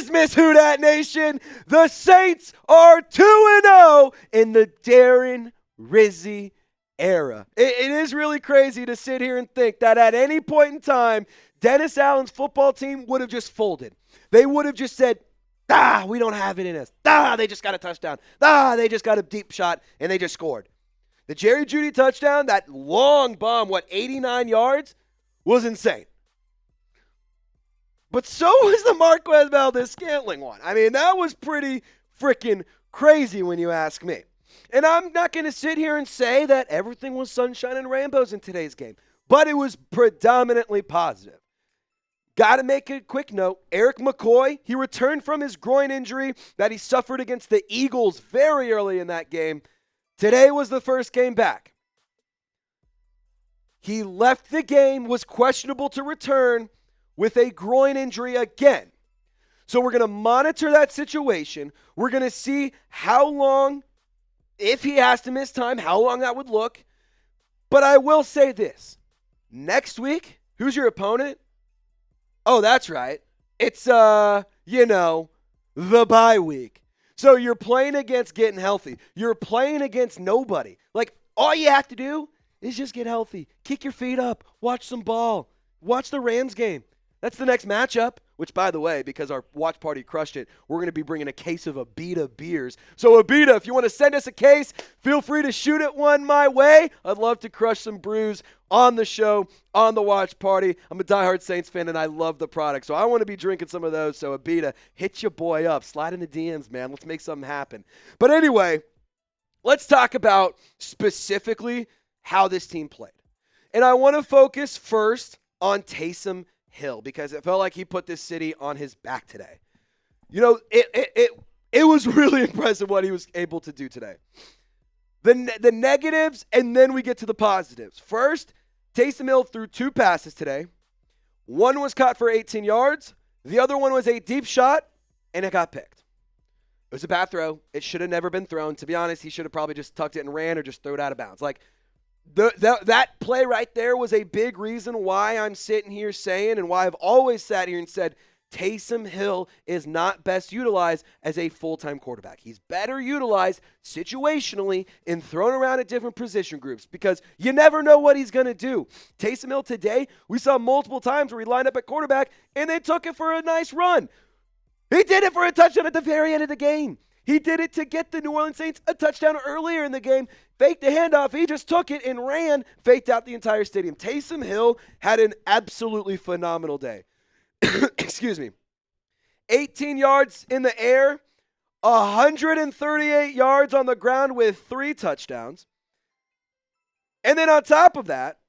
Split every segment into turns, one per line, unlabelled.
Christmas, Who Dat Nation. The Saints are 2-0 in the Darren Rizzi era. It is really crazy to sit here and think that at any point in time, Dennis Allen's football team would have just folded. They would have just said, we don't have it in us. They just got a touchdown. They just got a deep shot, and they just scored. The Jerry Jeudy touchdown, that long bomb, 89 yards, was insane. But so was the Marquez Valdes-Scantling one. I mean, that was pretty freaking crazy when you ask me. And I'm not going to sit here and say that everything was sunshine and rainbows in today's game, but it was predominantly positive. Got to make a quick note. Eric McCoy, he returned from his groin injury that he suffered against the Eagles very early in that game. Today was the first game back. He left the game, was questionable to return with a groin injury again. So we're going to monitor that situation. We're going to see how long, if he has to miss time, how long that would look. But I will say this. Next week, who's your opponent? Oh, that's right. It's, the bye week. So you're playing against getting healthy. You're playing against nobody. Like, all you have to do is just get healthy. Kick your feet up. Watch some ball. Watch the Rams game. That's the next matchup, which, by the way, because our watch party crushed it, we're going to be bringing a case of Abita beers. So, Abita, if you want to send us a case, feel free to shoot it one my way. I'd love to crush some brews on the show, on the watch party. I'm a diehard Saints fan, and I love the product. So I want to be drinking some of those. So, Abita, hit your boy up. Slide in the DMs, man. Let's make something happen. But anyway, let's talk about specifically how this team played. And I want to focus first on Taysom Hill, because it felt like he put this city on his back today. It was really impressive what he was able to do today. The negatives, and then we get to the positives. First, Taysom Hill threw 2 passes today. One was caught for 18 yards. The other one was a deep shot, and it got picked. It was a bad throw. It should have never been thrown. To be honest, he should have probably just tucked it and ran or just threw it out of bounds. That play right there was a big reason why I'm sitting here saying, and why I've always sat here and said, Taysom Hill is not best utilized as a full-time quarterback. He's better utilized situationally and thrown around at different position groups, because you never know what he's going to do. Taysom Hill today, we saw multiple times where he lined up at quarterback and they took it for a nice run. He did it for a touchdown at the very end of the game. He did it to get the New Orleans Saints a touchdown earlier in the game, faked the handoff. He just took it and ran, faked out the entire stadium. Taysom Hill had an absolutely phenomenal day. Excuse me. 18 yards in the air, 138 yards on the ground with 3 touchdowns. And then on top of that,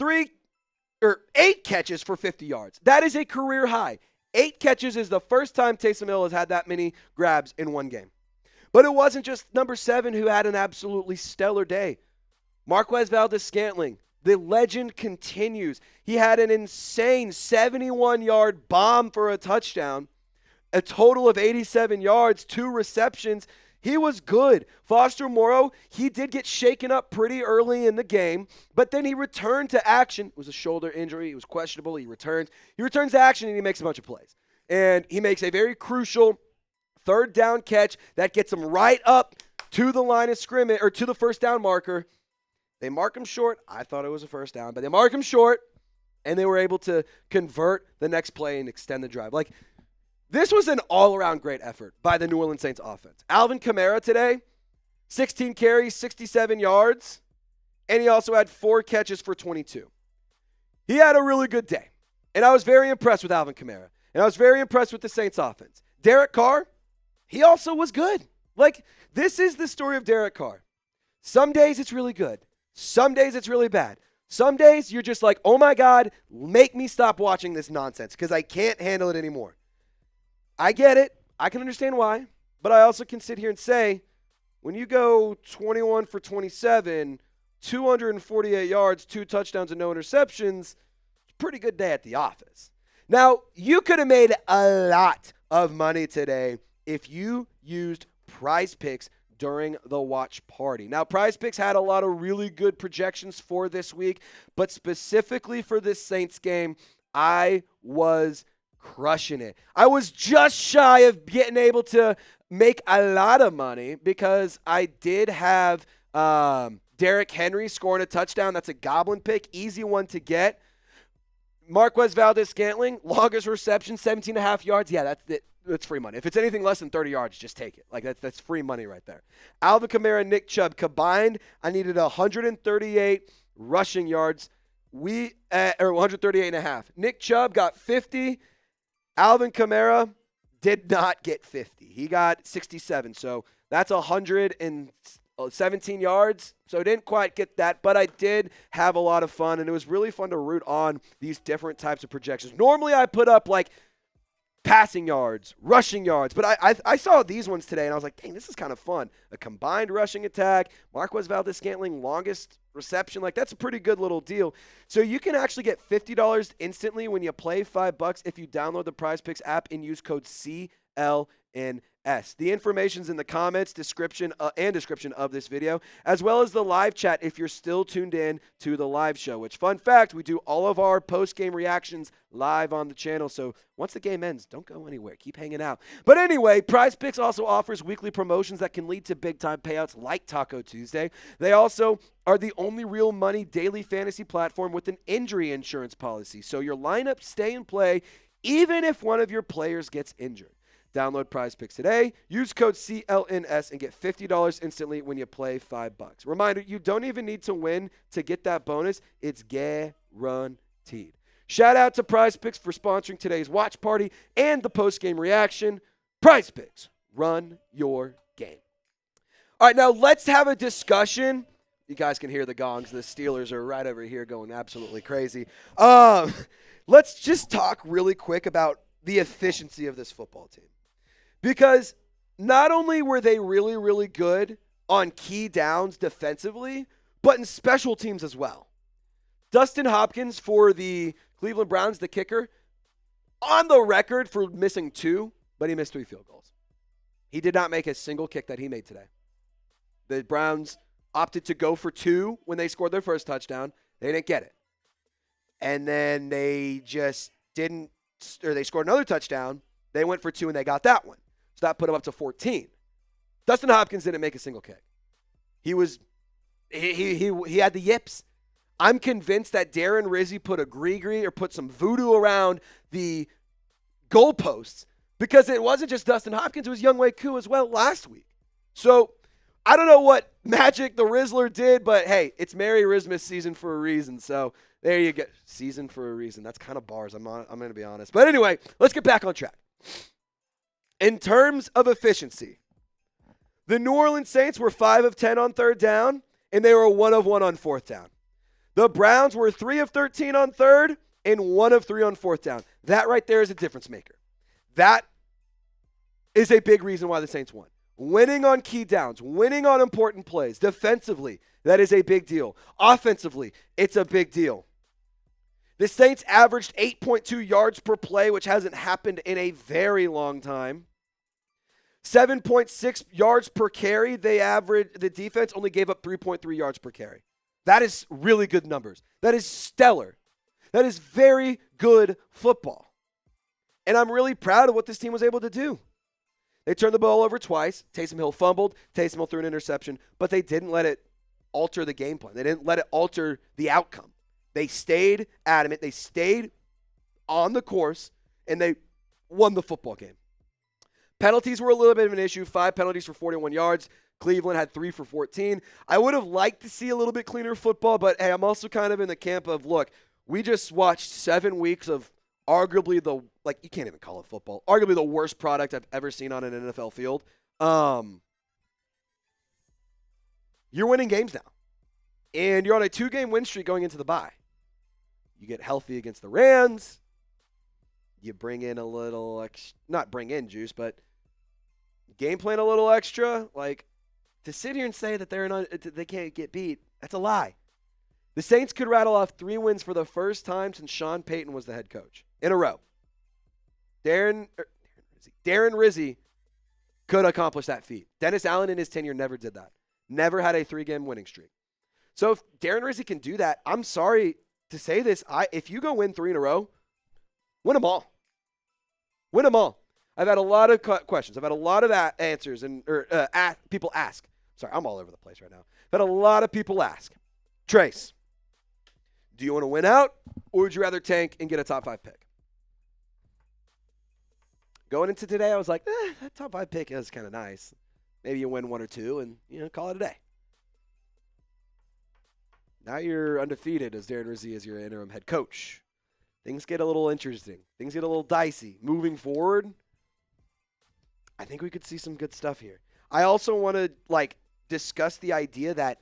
8 catches for 50 yards. That is a career high. 8 catches is the first time Taysom Hill has had that many grabs in one game. But it wasn't just number 7 who had an absolutely stellar day. Marquez Valdes-Scantling, the legend continues. He had an insane 71-yard bomb for a touchdown, a total of 87 yards, 2 receptions. He was good. Foster Moreau, he did get shaken up pretty early in the game, but then he returned to action. It was a shoulder injury. It was questionable. He returns to action, and he makes a bunch of plays. And he makes a very crucial 3rd down catch that gets him right up to the line of scrimmage, or to the first down marker. They mark him short. I thought it was a first down, but they mark him short, and they were able to convert the next play and extend the drive. This was an all-around great effort by the New Orleans Saints offense. Alvin Kamara today, 16 carries, 67 yards, and he also had 4 catches for 22. He had a really good day, and I was very impressed with Alvin Kamara, and I was very impressed with the Saints offense. Derek Carr, he also was good. This is the story of Derek Carr. Some days it's really good. Some days it's really bad. Some days you're just like, oh my God, make me stop watching this nonsense because I can't handle it anymore. I get it. I can understand why. But I also can sit here and say, when you go 21 for 27, 248 yards, 2 touchdowns, and no interceptions, it's a pretty good day at the office. Now, you could have made a lot of money today if you used PrizePicks during the watch party. Now, PrizePicks had a lot of really good projections for this week, but specifically for this Saints game, I was crushing it. I was just shy of getting able to make a lot of money because I did have Derrick Henry scoring a touchdown. That's a goblin pick, easy one to get. Marquez Valdes-Scantling, longest reception, 17.5 yards. Yeah, that's free money. If it's anything less than 30 yards, just take it. Like that's free money right there. Alvin Kamara and Nick Chubb combined, I needed 138 rushing yards. Or 138.5. Nick Chubb got 50. Alvin Kamara did not get 50. He got 67. So that's 117 yards. So I didn't quite get that, but I did have a lot of fun, and it was really fun to root on these different types of projections. Normally I put up like passing yards, rushing yards, but I saw these ones today, and I was like, dang, this is kind of fun. A combined rushing attack, Marquez Valdes-Scantling, longest reception. Like, that's a pretty good little deal. So you can actually get $50 instantly when you play $5 if you download the PrizePicks app and use code CLNS. The information's in the comments, description of this video, as well as the live chat if you're still tuned in to the live show, which, fun fact, we do all of our post-game reactions live on the channel. So once the game ends, don't go anywhere. Keep hanging out. But anyway, PrizePicks also offers weekly promotions that can lead to big-time payouts like Taco Tuesday. They also are the only real money daily fantasy platform with an injury insurance policy. So your lineups stay in play even if one of your players gets injured. Download PrizePicks today. Use code CLNS and get $50 instantly when you play $5. Reminder, you don't even need to win to get that bonus. It's guaranteed. Shout out to PrizePicks for sponsoring today's watch party and the post-game reaction. PrizePicks, run your game. All right, now let's have a discussion. You guys can hear the gongs. The Steelers are right over here going absolutely crazy. Let's just talk really quick about the efficiency of this football team. Because not only were they really, really good on key downs defensively, but in special teams as well. Dustin Hopkins for the Cleveland Browns, the kicker, on the record for missing 2, but he missed 3 field goals. He did not make a single kick that he made today. The Browns opted to go for 2 when they scored their first touchdown. They didn't get it. And then they just didn't, or they scored another touchdown. They went for 2 and they got that one. So that put them up to 14. Dustin Hopkins didn't make a single kick. He had the yips. I'm convinced that Darren Rizzi put a gree-gree or put some voodoo around the goalposts because it wasn't just Dustin Hopkins, it was Younghoe Koo as well last week. So I don't know what magic the Rizzler did, but hey, it's Merry Christmas season for a reason. So there you go. Season for a reason. That's kind of bars. I'm going to be honest. But anyway, let's get back on track. In terms of efficiency, the New Orleans Saints were 5 of 10 on third down, and they were 1 of 1 on fourth down. The Browns were 3 of 13 on third and 1 of 3 on fourth down. That right there is a difference maker. That is a big reason why the Saints won. Winning on key downs, winning on important plays. Defensively, that is a big deal. Offensively, it's a big deal. The Saints averaged 8.2 yards per play, which hasn't happened in a very long time. 7.6 yards per carry. The defense only gave up 3.3 yards per carry. That is really good numbers. That is stellar. That is very good football. And I'm really proud of what this team was able to do. They turned the ball over twice. Taysom Hill fumbled. Taysom Hill threw an interception. But they didn't let it alter the game plan. They didn't let it alter the outcome. They stayed adamant. They stayed on the course, and they won the football game. Penalties were a little bit of an issue. 5 penalties for 41 yards. Cleveland had 3 for 14. I would have liked to see a little bit cleaner football, but hey, I'm also kind of in the camp of, look, we just watched 7 weeks of arguably you can't even call it football, arguably the worst product I've ever seen on an NFL field. You're winning games now. And you're on a 2-game win streak going into the bye. You get healthy against the Rams. You bring in a little, not bring in juice, but game plan a little extra. Like, to sit here and say that they can't get beat, that's a lie. The Saints could rattle off 3 wins for the first time since Sean Payton was the head coach in a row. Darren Rizzi could accomplish that feat. Dennis Allen in his tenure never did that. Never had a 3-game winning streak. So if Darren Rizzi can do that, I'm sorry to say this, if you go win 3 in a row, win them all. Win them all. I've had a lot of questions. I've had a lot of answers and people ask. Sorry, I'm all over the place right now. I've had a lot of people ask, Trace, do you want to win out or would you rather tank and get a top 5 pick? Going into today, I was like, that top 5 pick is kind of nice. Maybe you win 1 or 2 and call it a day. Now you're undefeated as Darren Rizzi as your interim head coach. Things get a little interesting. Things get a little dicey. Moving forward, I think we could see some good stuff here. I also want to discuss the idea that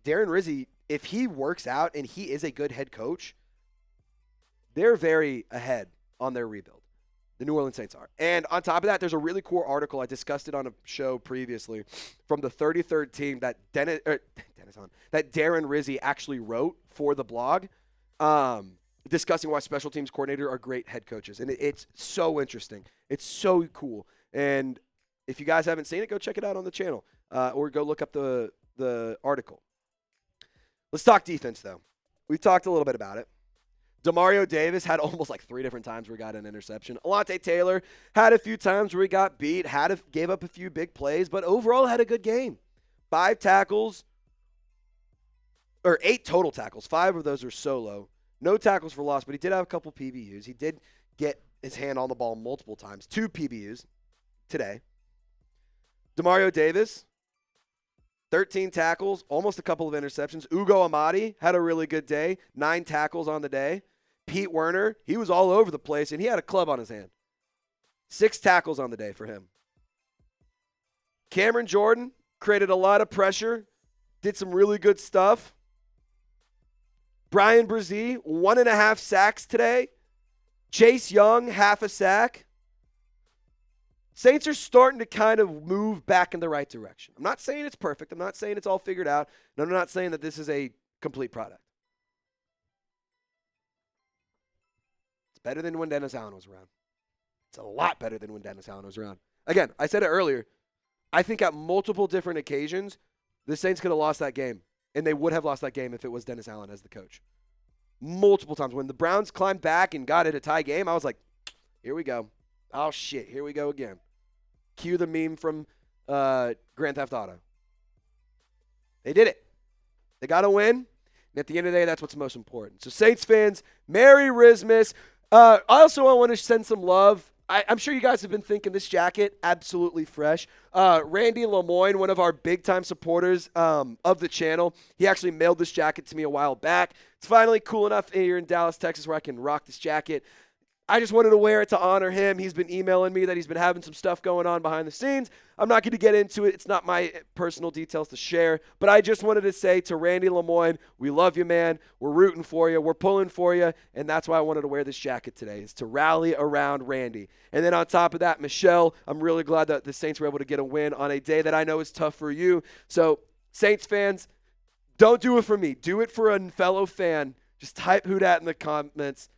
Darren Rizzi, if he works out and he is a good head coach, they're very ahead on their rebuild. The New Orleans Saints are. And on top of that, there's a really cool article. I discussed it on a show previously from the 33rd team that Darren Rizzi actually wrote for the blog, discussing why special teams coordinator are great head coaches. And it's so interesting. It's so cool. And if you guys haven't seen it, go check it out on the channel or go look up the article. Let's talk defense, though. We've talked a little bit about it. Demario Davis had almost 3 different times where he got an interception. Alontae Taylor had a few times where he got beat, gave up a few big plays, but overall had a good game. 5 tackles, or 8 total tackles. 5 of those are solo. No tackles for loss, but he did have a couple PBUs. He did get his hand on the ball multiple times. 2 PBUs today. Demario Davis, 13 tackles, almost a couple of interceptions. Ugo Amadi had a really good day. 9 tackles on the day. Pete Werner, he was all over the place, and he had a club on his hand. 6 tackles on the day for him. Cameron Jordan created a lot of pressure, did some really good stuff. Brian Brzee, 1.5 sacks today. Chase Young, half a sack. Saints are starting to kind of move back in the right direction. I'm not saying it's perfect. I'm not saying it's all figured out. And I'm not saying that this is a complete product. It's better than when Dennis Allen was around. It's a lot better than when Dennis Allen was around. Again, I said it earlier. I think at multiple different occasions, the Saints could have lost that game. And they would have lost that game if it was Dennis Allen as the coach. Multiple times. When the Browns climbed back and got it a tie game, I was like, here we go. Oh, shit, here we go again. Cue the meme from Grand Theft Auto. They did it. They got to win. And at the end of the day, that's what's most important. So, Saints fans, Merry Christmas. Also, I want to send some love. I'm sure you guys have been thinking this jacket, absolutely fresh. Randy Lemoyne, one of our big-time supporters of the channel, he actually mailed this jacket to me a while back. It's finally cool enough here in Dallas, Texas, where I can rock this jacket. I just wanted to wear it to honor him. He's been emailing me that he's been having some stuff going on behind the scenes. I'm not going to get into it. It's not my personal details to share. But I just wanted to say to Randy Lemoyne, we love you, man. We're rooting for you. We're pulling for you. And that's why I wanted to wear this jacket today, is to rally around Randy. And then on top of that, Michelle, I'm really glad that the Saints were able to get a win on a day that I know is tough for you. So, Saints fans, don't do it for me. Do it for a fellow fan. Just type who dat in the comments.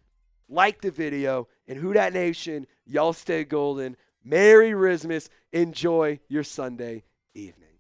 Like the video, and Who Dat Nation, y'all stay golden. Merry Christmas. Enjoy your Sunday evening.